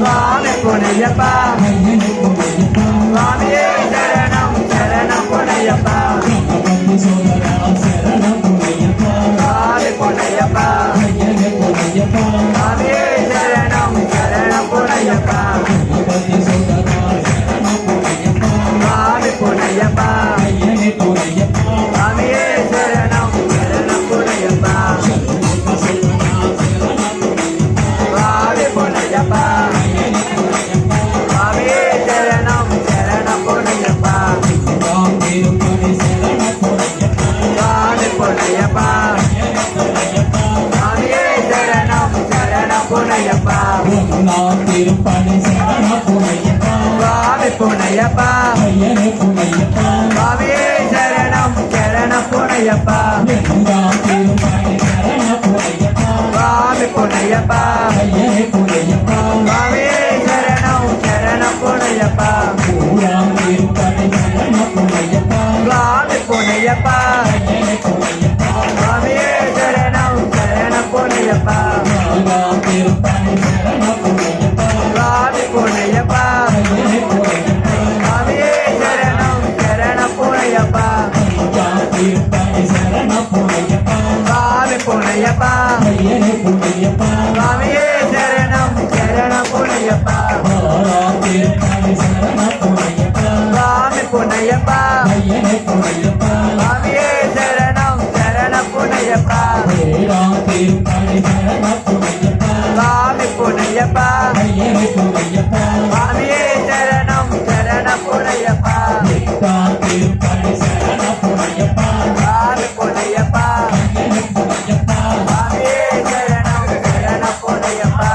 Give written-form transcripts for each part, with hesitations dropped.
சுவாமி பொன்னையப்பா சுவாமியே சரணம் சரணம் பொன்னையப்பா சரணம் பொன்னையப்பா சுவாமி பொன்னையப்பா சுவாமியே சரணம் சரணம் பொன்னையப்பா சுவாமி பொன்னையப்பா சுவாமியே சரணம் சரணம் பொன்னையப்பா சுவாமி பொன்னையப்பா சுவாமியே சரணம் சரணம் பொன்னையப்பா சுவாமி பொன்னையப்பா சுவாமியே சரணம் சரணம் பொன்னையப்பா திருப்பணி சரண பொன்னையப்பா சுவாமி பொன்னையப்பா சுவாமியே சரணம் சரணம் பொன்னையப்பா திருப்பணி சரண பொன்னையப்பா சுவாமி பொன்னையப்பா சுவாமியே சரணம் சரணம் பொன்னையப்பா திருப்பணி சரண பொன்னையப்பா சுவாமி பொன்னையப்பா சுவாமியே சரணம் சரணம் பொன்னையப்பா திருப்பணி சரண பொன்னையப்பா சுவாமி பொன்னையப்பா சுவாமியே சரணம் சரணம் பொன்னையப்பா திருப்பணி சரண பொன்னையப்பா சுவாமி பொன்னையப்பா சுவாமியே சரணம் சரணம் பொன்னையப்பா திருப்பணி சரண பொன்னையப்பா சுவாமி பொன்னையப்பா சுவாமியே சரணம் சரணம் பொன்னையப்பா திருப்பணி சரண பொன்னையப்பா சுவாமி பொன்னையப்பா சுவாமியே சரணம் சரணம் பொன்னையப்பா திருப்பணி சரண பொன்னையப்பா சுவாமி பொன்னையப்பா சுவாமியே சரணம் சரணம் பொன்னையப்பா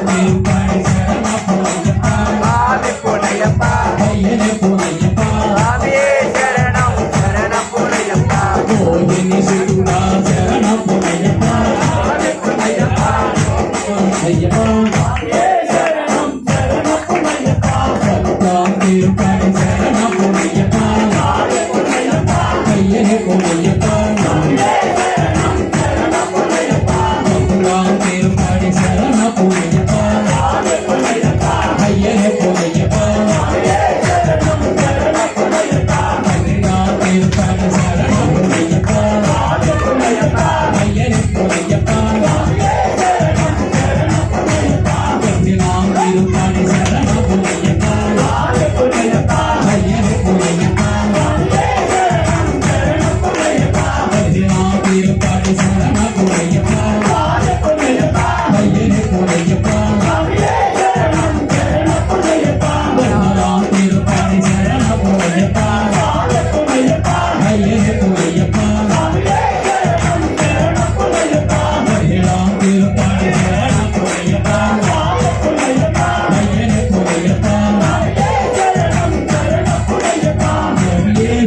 திருப்பணி சரண பொன்னையப்பா சுவாமி பொன்னையப்பா சுவாமியே சரணம் சரணம் பொன்னையப்பா கோவினி சுடுடா சரண பொன்னையப்பா சுவாமி பொன்னையப்பா திருப்பணி சரண பொன்னையப்பா ஐயனே பொன்னையப்பா திருப்பணி சரண பொன்னையப்பா ஐயனே பொன்னையப்பா திருப்பணி சரண பொன்னையப்பா ஐயனே பொன்னையப்பா திருப்பணி சரண பொன்னையப்பா ஐயனே பொன்னையப்பா திருப்பணி சரண பொன்னையப்பா ஐயனே பொன்னையப்பா திருப்பணி சரண பொன்னையப்பா ஐயனே பொன்னையப்பா திருப்பணி சரண பொன்னையப்பா ஐயனே பொன்னையப்பா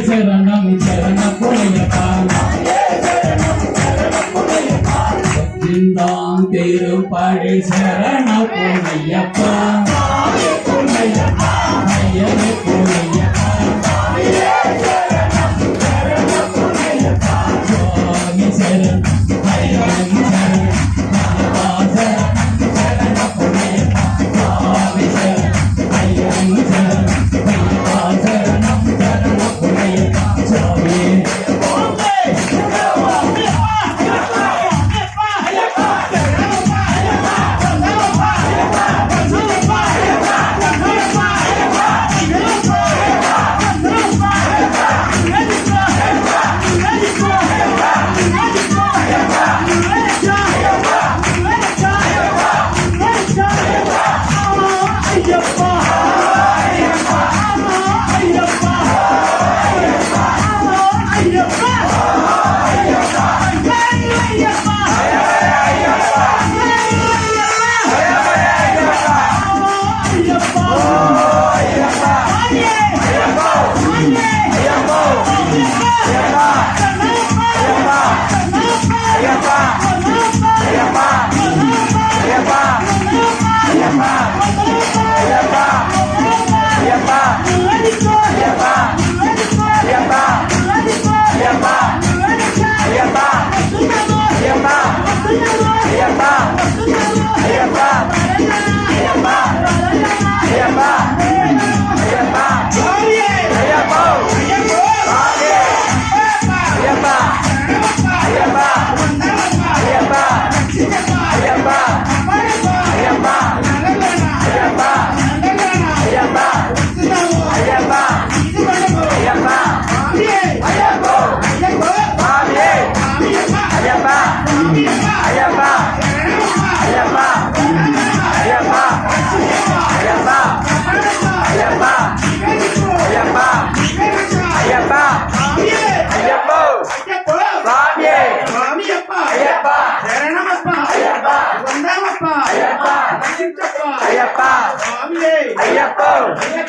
சரணம் சரண பொன்னையப்பா திருப்பணி சரண பொன்னையப்பா ஐயனே பொன்னையப்பா சுவாமி சரண் ஐயன் சரண் சரண பொன்னையப்பா சுவாமி சரண் ஐயன் சரண் சரணம் சரண பொன்னையப்பா சுவாமி Hey!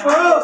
శరణమయ్యప్ప